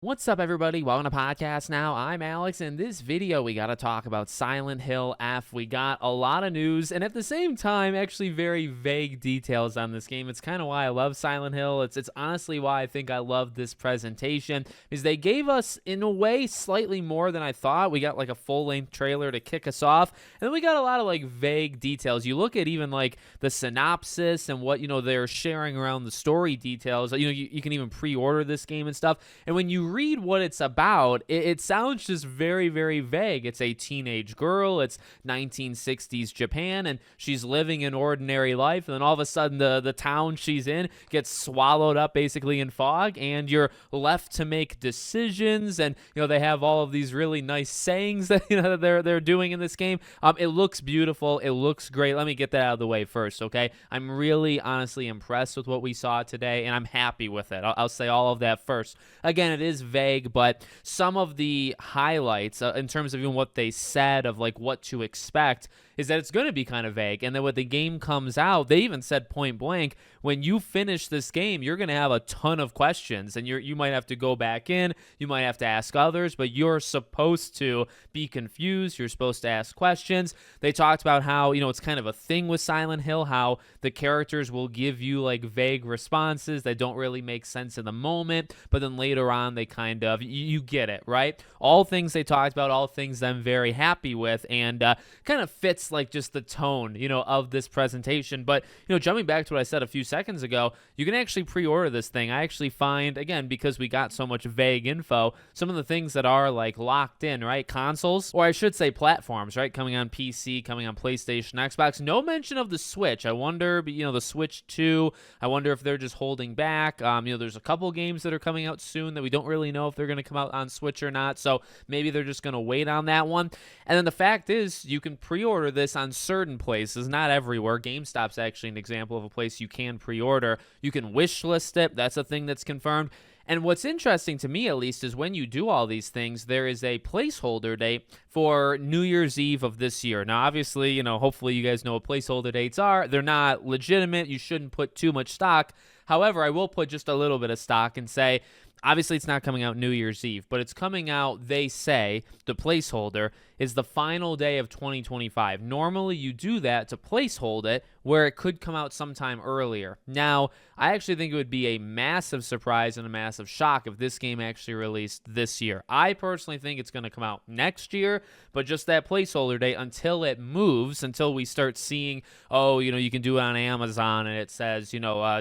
What's up, everybody? Welcome to Podcast Now. I'm Alex. In this video, we got to talk about Silent Hill F. We got a lot of news, and at the same time, actually very vague details on this game. It's kind of why I love Silent Hill. It's honestly why I think I love this presentation, is they gave us, in a way, slightly more than I thought. We got like a full-length trailer to kick us off, and then we got a lot of like vague details. You look at even like the synopsis and what, they're sharing around the story details. You can even pre-order this game and stuff, and when you read what it's about, it sounds just very, very vague. It's a teenage girl. It's 1960s Japan, and she's living an ordinary life. And then all of a sudden, the town she's in gets swallowed up basically in fog, and you're left to make decisions. And they have all of these really nice sayings that that they're doing in this game. It looks beautiful. It looks great. Let me get that out of the way first, okay? I'm really honestly impressed with what we saw today, and I'm happy with it. I'll say all of that first. Again, it is vague, but some of the highlights in terms of even what they said of like what to expect is that it's going to be kind of vague. And then when the game comes out, they even said point blank, when you finish this game, you're going to have a ton of questions, and you might have to go back in, you might have to ask others, but you're supposed to be confused. You're supposed to ask questions. They talked about how, it's kind of a thing with Silent Hill, how the characters will give you like vague responses that don't really make sense in the moment, but then later on they kind of, you get it, right? All things they talked about, all things I'm very happy with, and kind of fits like just the tone, of this presentation. But, jumping back to what I said a few seconds ago, you can actually pre-order this thing. I actually find, again, because we got so much vague info, some of the things that are like locked in, right? Consoles, or I should say platforms, right? Coming on PC, coming on PlayStation, Xbox. No mention of the Switch. I wonder, the Switch 2, I wonder if they're just holding back. There's a couple games that are coming out soon that we don't really know if they're going to come out on Switch or not. So maybe they're just going to wait on that one. And then the fact is, you can pre-order this on certain places, not everywhere. GameStop's actually an example of a place you can pre-order. You can wish list it. That's a thing that's confirmed. And what's interesting to me, at least, is when you do all these things, there is a placeholder date for New Year's Eve of this year. Now, obviously, hopefully you guys know what placeholder dates are. They're not legitimate. You shouldn't put too much stock. However, I will put just a little bit of stock and say, obviously, it's not coming out New Year's Eve, but it's coming out, they say, the placeholder is the final day of 2025. Normally, you do that to placehold it where it could come out sometime earlier. Now, I actually think it would be a massive surprise and a massive shock if this game actually released this year. I personally think it's going to come out next year, but just that placeholder date until it moves, until we start seeing, you can do it on Amazon and it says,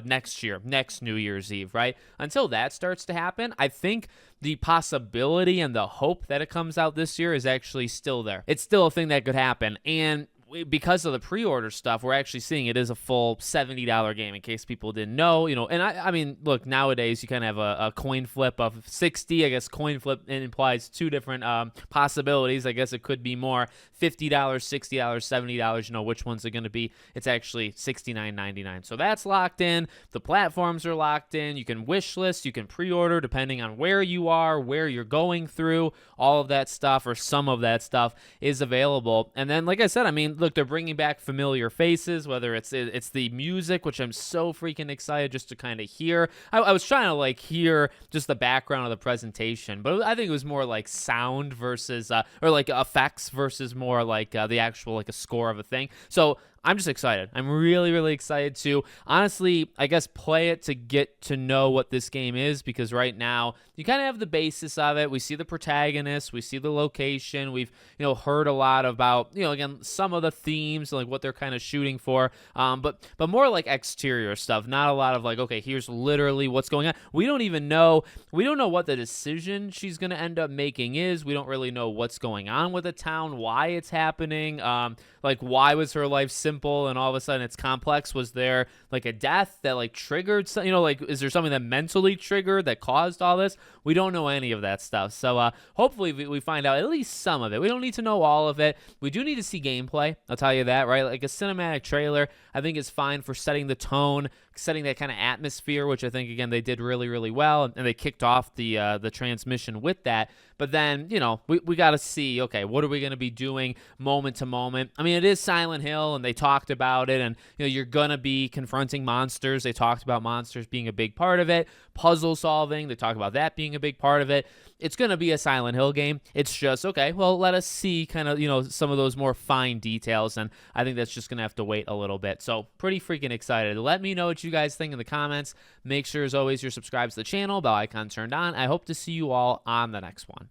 next year, next New Year's Eve, right? Until that starts to happen, I think the possibility and the hope that it comes out this year is actually still there. It's still a thing that could happen. And because of the pre-order stuff, we're actually seeing it is a full $70 game, in case people didn't know. And I mean, look, nowadays you kind of have a coin flip of 60. I guess coin flip implies two different possibilities. I guess it could be more $50, $60, $70. Which one's it going to be? It's actually $69.99. So that's locked in. The platforms are locked in. You can wish list, you can pre-order depending on where you are, where you're going through. All of that stuff, or some of that stuff, is available. And then, like I said, I mean, look, they're bringing back familiar faces, whether it's the music, which I'm so freaking excited just to kind of hear. I was trying to like hear just the background of the presentation, but I think it was more like sound versus or like effects versus more like the actual like a score of a thing. So I'm just excited. I'm really, really excited to, honestly, I guess, play it to get to know what this game is, because right now you kind of have the basis of it. We see the protagonist, we see the location, we've heard a lot about again some of the themes, like what they're kind of shooting for, but more like exterior stuff. Not a lot of like, okay, here's literally what's going on. We don't know what the decision she's going to end up making is. We don't really know what's going on with the town, why it's happening, like why was her life simple and all of a sudden it's complex? Was there like a death that like triggered some, like is there something that mentally triggered that caused all this? We don't know any of that stuff. So hopefully we find out at least some of it. We don't need to know all of it. We do need to see gameplay, I'll tell you that, right? Like a cinematic trailer I think is fine for setting the tone, setting that kind of atmosphere, which I think again they did really, really well, and they kicked off the transmission with that. But then we got to see, okay, what are we going to be doing moment to moment? I mean, it is Silent Hill, and they talked about it, and you're gonna be confronting monsters. They talked about monsters being a big part of it. puzzle solving. They talk about that being a big part of it. It's going to be a Silent Hill game. It's just, okay, well, let us see kind of, some of those more fine details, and I think that's just going to have to wait a little bit. So pretty freaking excited. Let me know what you guys think in the comments. Make sure, as always, you're subscribed to the channel, bell icon turned on. I hope to see you all on the next one.